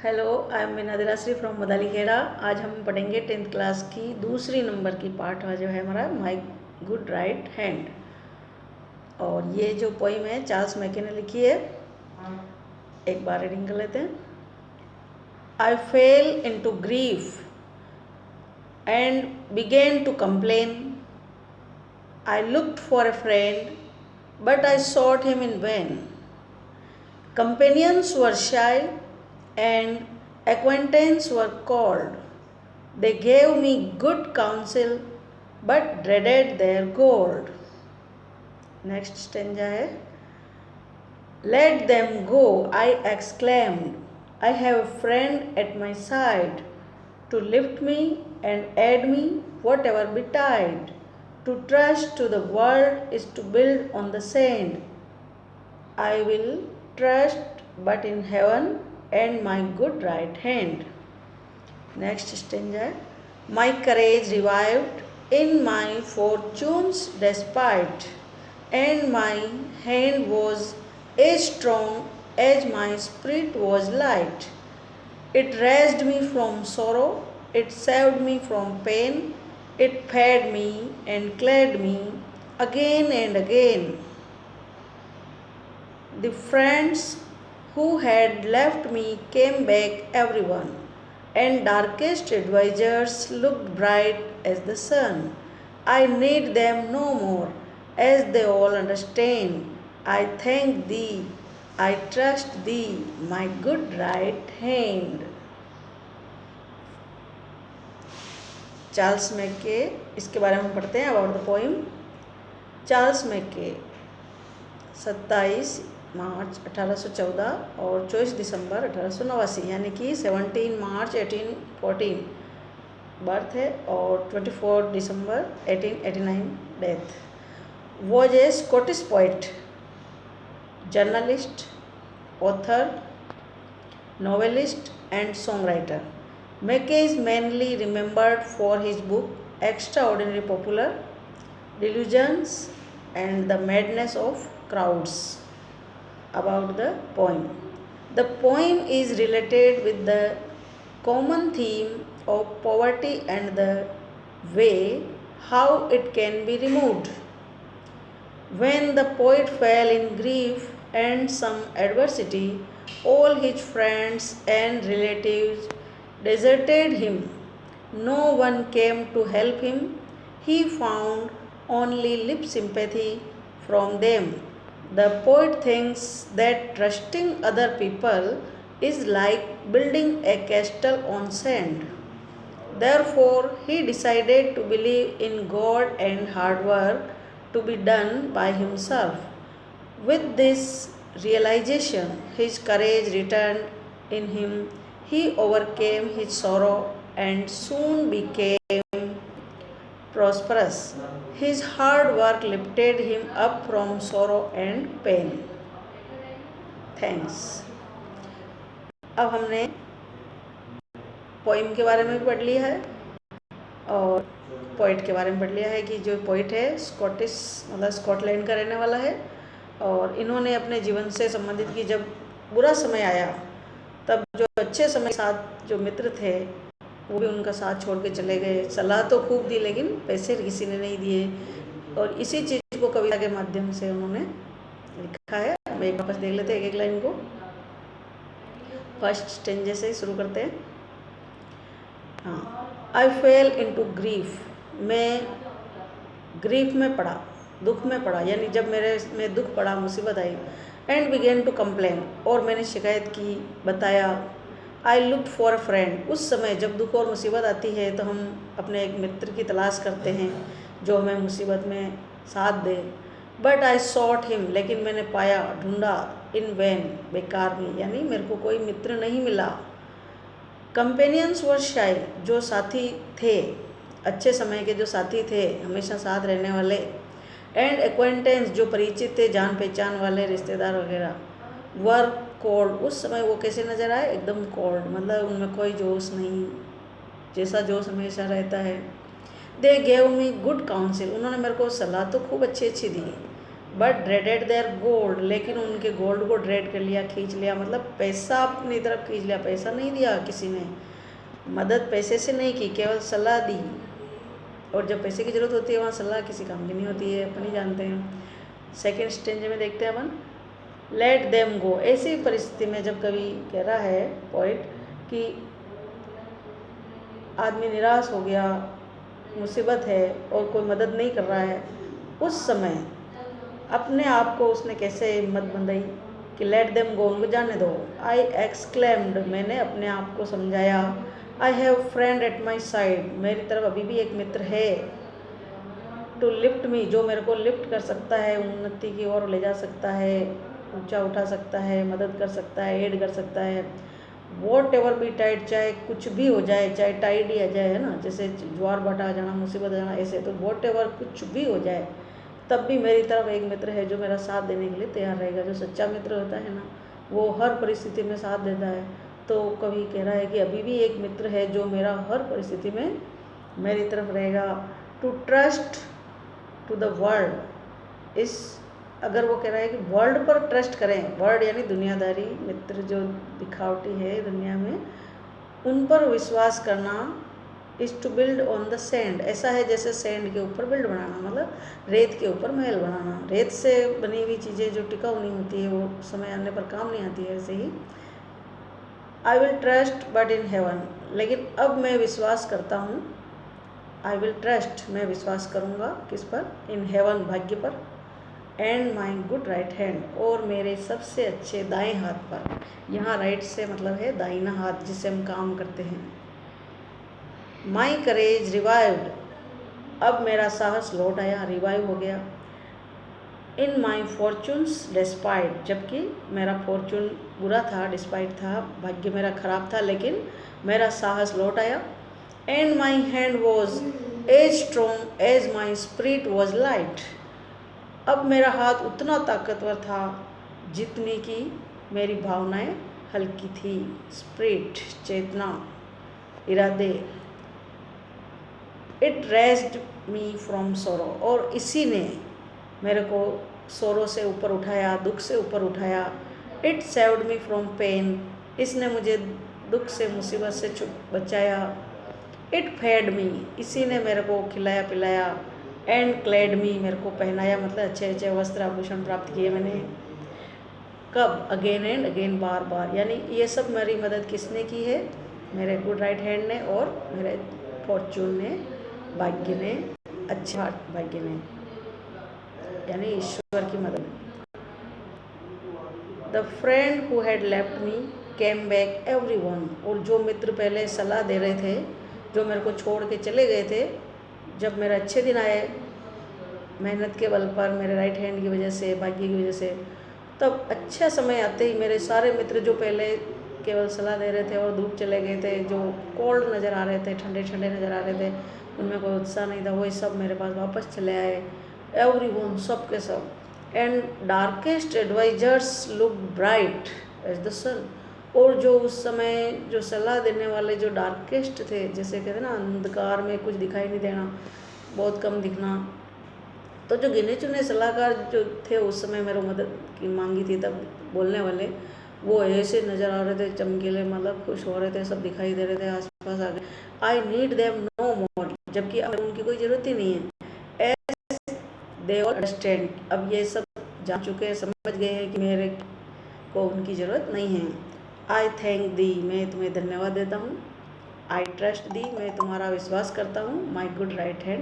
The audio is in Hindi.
Hello, I am Meenadira Shri from Madalikheda. आज हम पढ़ेंगे 10th क्लास की दूसरी नंबर की पार्ट जो है हमारा माई गुड राइट हैंड। और ये जो पोइम है चार्ल्स मैके ने लिखी है। एक बार रीडिंग कर लेते हैं। I fell into grief and began to complain. I looked for a friend but I sought him in vain. Companions were shy and acquaintance were cold. They gave me good counsel but dreaded their gold. Next stanza है. Let them go, I exclaimed. I have a friend at my side to lift me and aid me whatever betide. To trust to the world is to build on the sand. I will trust but in heaven and my good right hand. Next stanza. My courage revived in my fortunes despite, and my hand was as strong as my spirit was light. It raised me from sorrow, it saved me from pain, it fed me and clad me again and again. The friends who had left me came back everyone, and darkest advisers looked bright as the sun. I need them no more, as they all understand. I thank thee, I trust thee, my good right hand. Charles Mackay, इसके बारे में पढ़ते हैं about the poem. Charles Mackay 27 मार्च 1814 और 24 दिसंबर 1889 यानी कि 17 मार्च 1814 बर्थ है और 24 दिसंबर 1889 death. Was a Scottish poet, journalist, author, novelist and songwriter. Mackay is mainly remembered for his book Extraordinary Popular Delusions and the Madness of Crowds. About the poem. The poem is related with the common theme of poverty and the way how it can be removed. When the poet fell in grief and some adversity, all his friends and relatives deserted him. No one came to help him. He found only lip sympathy from them. The poet thinks that trusting other people is like building a castle on sand. Therefore, he decided to believe in God and hard work to be done by himself. With this realization, his courage returned in him. He overcame his sorrow and soon became prosperous. His hard work lifted him up from sorrow and pain. Thanks. अब हमने पोइम के बारे में भी पढ़ लिया है और पोइट के बारे में पढ़ लिया है कि जो पोइट है स्कॉटिश मतलब स्कॉटलैंड का रहने वाला है और इन्होंने अपने जीवन से संबंधित कि जब बुरा समय आया तब जो अच्छे समय साथ जो मित्र थे वो भी उनका साथ छोड़ के चले गए। सलाह तो खूब दी लेकिन पैसे किसी ने नहीं दिए और इसी चीज़ को कविता के माध्यम से उन्होंने लिखा है। हम एक वापस देख लेते हैं एक एक लाइन को। फर्स्ट स्टेंजे से शुरू करते हैं। हाँ, आई फेल इन टू ग्रीफ, मैं ग्रीफ में पड़ा, दुख में पड़ा, यानी जब मेरे में दुख पड़ा, मुसीबत आई। एंड बिगेन टू कंप्लेन, और मैंने शिकायत की, बताया। आई लुक्ड फॉर अ फ्रेंड, उस समय जब दुख और मुसीबत आती है तो हम अपने एक मित्र की तलाश करते हैं जो हमें मुसीबत में साथ दे। बट आई सॉट हिम, लेकिन मैंने पाया, ढूंढा, इन वैन, बेकार में, यानी मेरे को कोई मित्र नहीं मिला। कंपेनियंस वर शाई, जो साथी थे, अच्छे समय के जो साथी थे, हमेशा साथ रहने वाले। एंड एक्वेंटेंस, जो परिचित थे, जान पहचान वाले, रिश्तेदार वगैरह। वर कोल्ड, उस समय वो कैसे नज़र आए, एकदम कोल्ड, मतलब उनमें कोई जोश नहीं, जैसा जोश हमेशा रहता है। They gave me good council, उन्होंने मेरे को सलाह तो खूब अच्छी अच्छी दी। बट ड्रेडेड देयर गोल्ड, लेकिन उनके गोल्ड को ड्रेड कर लिया, खींच लिया, मतलब पैसा अपनी तरफ खींच लिया। पैसा नहीं दिया किसी ने, मदद पैसे से नहीं की, केवल सलाह दी। और जब पैसे की ज़रूरत होती है वहाँ सलाह किसी काम की नहीं होती है, अपन ही जानते हैं। सेकेंड स्टेंज में देखते हैं अपन, लेट देम गो। ऐसी परिस्थिति में जब कवि कह रहा है पोइट कि आदमी निराश हो गया, मुसीबत है और कोई मदद नहीं कर रहा है, उस समय अपने आप को उसने कैसे हिम्मत बंधाई कि लेट देम गो, उनको जाने दो। आई एक्सक्लेम्ड, मैंने अपने आप को समझाया। I have friend at my side, मेरी तरफ अभी भी एक मित्र है। टू लिफ्ट मी, जो मेरे को लिफ्ट कर सकता है, उन्नति की ओर ले जा सकता है, ऊंचा उठा सकता है, मदद कर सकता है, एड कर सकता है। वॉट एवर बी टाइड, चाहे कुछ भी हो जाए, चाहे टाइड ही आ जाए, है ना, जैसे ज्वार भाटा आ जाना, मुसीबत आ जाना, ऐसे तो वॉट एवर कुछ भी हो जाए, तब भी मेरी तरफ एक मित्र है जो मेरा साथ देने के लिए तैयार रहेगा। जो सच्चा मित्र होता है ना, वो हर परिस्थिति में साथ देता है। तो कवि कह रहा है कि अभी भी एक मित्र है जो मेरा हर परिस्थिति में मेरी तरफ रहेगा। To trust to the world, इस अगर वो कह रहा है कि वर्ल्ड पर ट्रस्ट करें, वर्ल्ड यानी दुनियादारी, मित्र जो दिखावटी है दुनिया में, उन पर विश्वास करना। Is to build on the sand, ऐसा है जैसे सैंड के ऊपर बिल्ड बनाना, मतलब रेत के ऊपर महल बनाना। रेत से बनी हुई चीज़ें जो टिकाऊ नहीं होती है वो समय आने पर काम नहीं आती है, ऐसे ही I will trust but in heaven, लेकिन अब मैं विश्वास करता हूँ। आई विल ट्रस्ट, मैं विश्वास करूँगा किस पर, इन हेवन, भाग्य पर, and my good right hand, और मेरे सबसे अच्छे दाएं हाथ पर। यहाँ राइट से मतलब है दाहिना हाथ जिससे हम काम करते हैं। माई करेज रिवाइव्ड, अब मेरा साहस लौट आया, रिवाइव हो गया। इन माई फॉर्चून्स डिस्पाइट, जबकि मेरा फॉर्चून बुरा था, डिस्पाइट था, भाग्य मेरा खराब था, लेकिन मेरा साहस लौट आया। And my hand was as strong as my spirit was light, अब मेरा हाथ उतना ताकतवर था जितनी की मेरी भावनाएं हल्की थी। स्पिरिट, चेतना, इरादे। It raised me from sorrow, और इसी ने मेरे को सोरो से ऊपर उठाया, दुख से ऊपर उठाया। It saved me from pain, इसने मुझे दुख से, मुसीबत से बचाया। इट फेड मी, इसी ने मेरे को खिलाया पिलाया। एंड क्लेड मी, मेरे को पहनाया, मतलब अच्छे अच्छे वस्त्र आभूषण प्राप्त किए मैंने। कब, अगेन एंड अगेन, बार बार, यानी ये सब मेरी मदद किसने की है, मेरे गुड राइट हैंड ने और मेरे फॉर्चून ने, भाग्य ने, अच्छा भाग्य ने, यानी ईश्वर की मदद। The friend who had left me came back everyone, और जो मित्र पहले सलाह दे रहे थे, जो मेरे को छोड़ के चले गए थे, जब मेरे अच्छे दिन आए मेहनत के बल पर, मेरे राइट हैंड की वजह से, भाग्य की वजह से, तब अच्छा समय आते ही मेरे सारे मित्र जो पहले केवल सलाह दे रहे थे और दूर चले गए थे, जो कोल्ड नज़र आ रहे थे, ठंडे ठंडे नज़र आ रहे थे, उनमें कोई उत्साह नहीं था, वही सब मेरे पास वापस चले आए। एवरीवन, सब के सब। And darkest advisers look bright as the sun, और जो उस समय जो सलाह देने वाले जो डार्केस्ट थे, जैसे कहते ना अंधकार में कुछ दिखाई नहीं देना, बहुत कम दिखना, तो जो गिने चुने सलाहकार जो थे उस समय मेरे मदद की मांगी थी तब बोलने वाले, वो ऐसे नज़र आ रहे थे, चमकीले, मतलब खुश हो रहे थे, सब दिखाई दे रहे थे, आसपास आ गए। आई नीड देम नो मोर, जबकि अब उनकी कोई ज़रूरत ही नहीं है। एज दे ऑल अंडरस्टैंड, अब ये सब जान चुके हैं, समझ गए हैं कि मेरे को उनकी ज़रूरत नहीं है। आई थैंक दी, मैं तुम्हें धन्यवाद देता हूँ। आई ट्रस्ट दी, मैं तुम्हारा विश्वास करता हूँ। My good right hand,